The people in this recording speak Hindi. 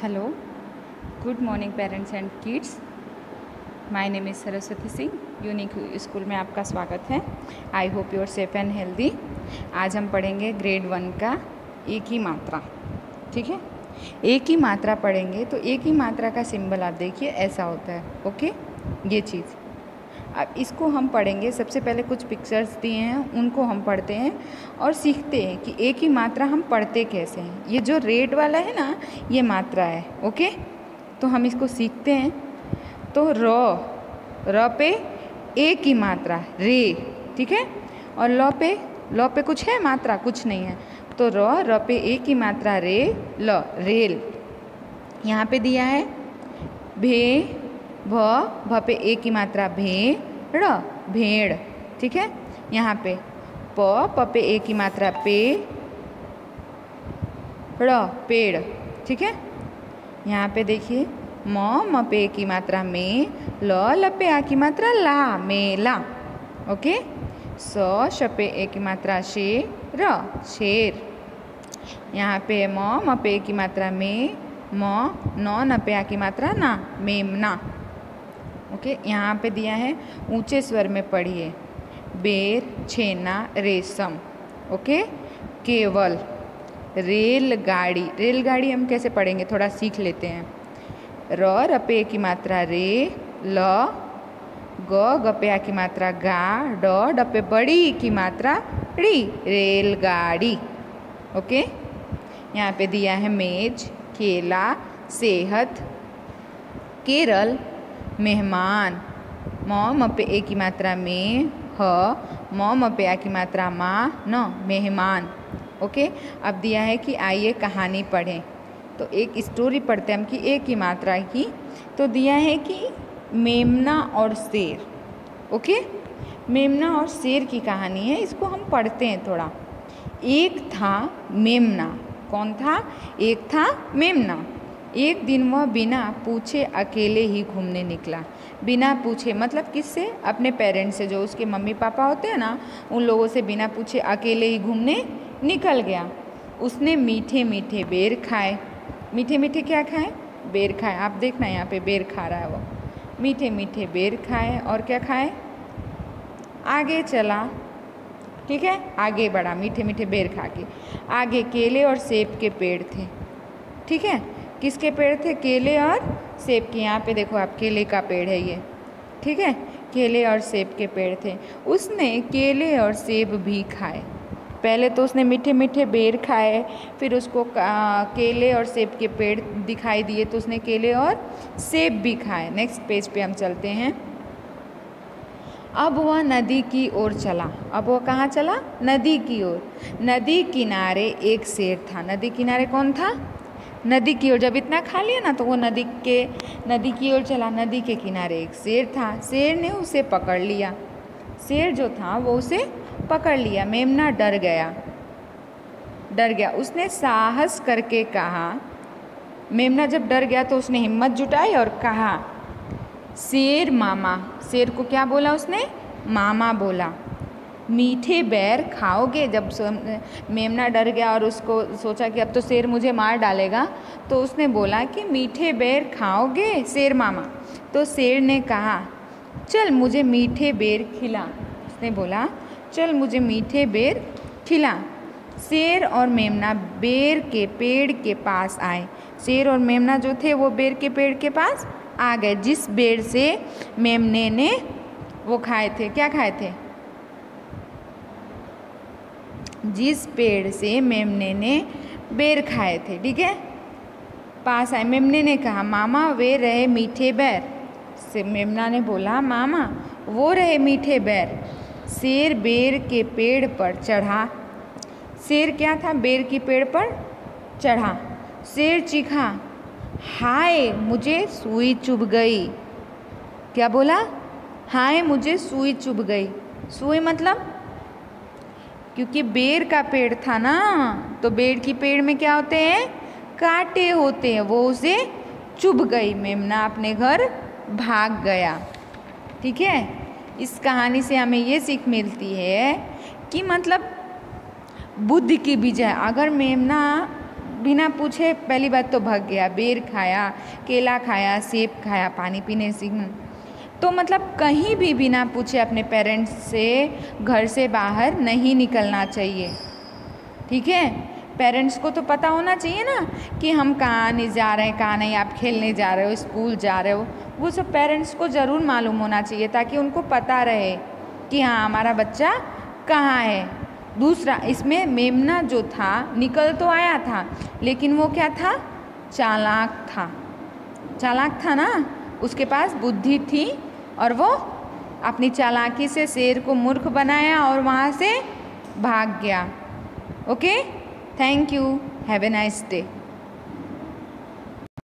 Hello, good morning parents and kids. My name is Saraswati Singh. Unique school में आपका स्वागत है. I hope you are safe and healthy. आज हम पढ़ेंगे ग्रेड 1 का एक ही मात्रा. ठीक है, एक ही मात्रा पढ़ेंगे. तो एक ही मात्रा का सिंबल आप देखिए ऐसा होता है. ओके, ये चीज़ अब इसको हम पढ़ेंगे. सबसे पहले कुछ पिक्चर्स दिए हैं, उनको हम पढ़ते हैं और सीखते हैं कि एक ही मात्रा हम पढ़ते कैसे हैं. ये जो रेड वाला है ना, ये मात्रा है. ओके, तो हम इसको सीखते हैं. तो र पे एक ही मात्रा रे, ठीक है. और ल पे कुछ है मात्रा? कुछ नहीं है. तो र पे एक ही मात्रा रे, ल रेल. यहाँ पे दिया है भे, भ पे एक ही मात्रा भेड़, भेड़. ठीक है. यहाँ पे प पे एक ही मात्रा पे, पेड़. ठीक है. यहाँ पे देखिए म पे एक ही मात्रा में, ल पे आ की मात्रा ला, मेला. ओके. श पे एक ही मात्रा शेर, शेर. यहाँ पे म पे एक ही मात्रा में, न पे आ की मात्रा ना, मेमना. ओके. यहाँ पे दिया है ऊंचे स्वर में पढ़िए. बेर, छेना, रेशम. ओके. केवल, रेलगाड़ी. रेलगाड़ी हम कैसे पढ़ेंगे थोड़ा सीख लेते हैं. र पे एक की मात्रा रे, ल ग पे आ की मात्रा गा, ड पे बड़ी की मात्रा ड़ी, रेलगाड़ी. ओके. यहाँ पे दिया है मेज, केला, सेहत, केरल, मेहमान. म पे एक की मात्रा में, ह म पे आ की मात्रा मा, न मेहमान. ओके. अब दिया है कि आइए कहानी पढ़ें. तो एक स्टोरी पढ़ते हैं हम कि एक ही मात्रा की. तो दिया है कि मेमना और शेर. ओके. मेमना और शेर की कहानी है. इसको हम पढ़ते हैं थोड़ा. एक था मेमना. कौन था? एक था मेमना. एक दिन वह बिना पूछे अकेले ही घूमने निकला. बिना पूछे मतलब किससे? अपने पेरेंट्स से, जो उसके मम्मी पापा होते हैं ना, उन लोगों से बिना पूछे अकेले ही घूमने निकल गया. उसने मीठे मीठे बेर खाए. मीठे मीठे क्या खाए? बेर खाए. आप देखना यहाँ पे बेर खा रहा है वो. मीठे मीठे बेर खाए. और क्या खाए? आगे चला. ठीक है, आगे बढ़ा मीठे मीठे बेर खा के. आगे केले और सेब के पेड़ थे. ठीक है. किसके पेड़ थे? केले और सेब के. यहाँ पे देखो आप, केले का पेड़ है ये. ठीक है. केले और सेब के पेड़ थे. उसने केले और सेब भी खाए. पहले तो उसने मीठे मीठे बेर खाए, फिर उसको केले और सेब के पेड़ दिखाई दिए, तो उसने केले और सेब भी खाए. नेक्स्ट पेज पे हम चलते हैं. अब वह नदी की ओर चला. अब वह कहाँ चला? नदी की ओर. नदी किनारे एक शेर था. नदी किनारे कौन था? नदी की ओर. जब इतना खा लिया ना, तो वो नदी की ओर चला. नदी के किनारे एक शेर था. शेर ने उसे पकड़ लिया. शेर जो था वो उसे पकड़ लिया. मेमना डर गया. उसने साहस करके कहा. मेमना जब डर गया तो उसने हिम्मत जुटाई और कहा, शेर मामा. शेर को क्या बोला उसने? मामा बोला. मीठे बेर खाओगे? जब मेमना डर गया और उसको सोचा कि अब तो शेर मुझे मार डालेगा, तो उसने बोला कि मीठे बेर खाओगे शेर मामा? तो शेर ने कहा, चल मुझे मीठे बेर खिला. उसने बोला, चल मुझे मीठे बेर खिला. शेर और मेमना बेर के पेड़ के पास आए. शेर और मेमना जो थे वो बेर के पेड़ के पास आ गए, जिस बेर से मेमने ने वो खाए थे. क्या खाए थे? जिस पेड़ से मेमने ने बेर खाए थे. ठीक है. पास आए. मेमने ने कहा, मामा वे रहे मीठे बेर. से मेमना ने बोला, मामा वो रहे मीठे बेर. शेर बेर के पेड़ पर चढ़ा. शेर क्या था? बेर की पेड़ पर चढ़ा. शेर चीखा, हाय मुझे सुई चुभ गई. क्या बोला? हाय मुझे सुई चुभ गई. सुई मतलब, क्योंकि बेर का पेड़ था ना, तो बेर की पेड़ में क्या होते हैं? कांटे होते हैं. वो उसे चुभ गई. मेमना अपने घर भाग गया. ठीक है. इस कहानी से हमें ये सीख मिलती है कि मतलब बुद्धि की विजय. अगर मेमना बिना पूछे पहली बात तो भाग गया, बेर खाया, केला खाया, सेब खाया, पानी पीने से। तो मतलब कहीं भी बिना पूछे अपने पेरेंट्स से घर से बाहर नहीं निकलना चाहिए, ठीक है। पेरेंट्स को तो पता होना चाहिए ना कि हम कहाँ नहीं जा रहे हैं, कहाँ नहीं, आप खेलने जा रहे हो, स्कूल जा रहे हो, वो सब पेरेंट्स को ज़रूर मालूम होना चाहिए ताकि उनको पता रहे कि हाँ हमारा बच्चा कहाँ है। दूसरा, इसमें मेमना जो था निकल तो आया था लेकिन वो क्या था, चालाक था। चालाक था ना, उसके पास बुद्धि थी और वो अपनी चालाकी से शेर को मूर्ख बनाया और वहाँ से भाग गया। Okay, thank you, have a nice day.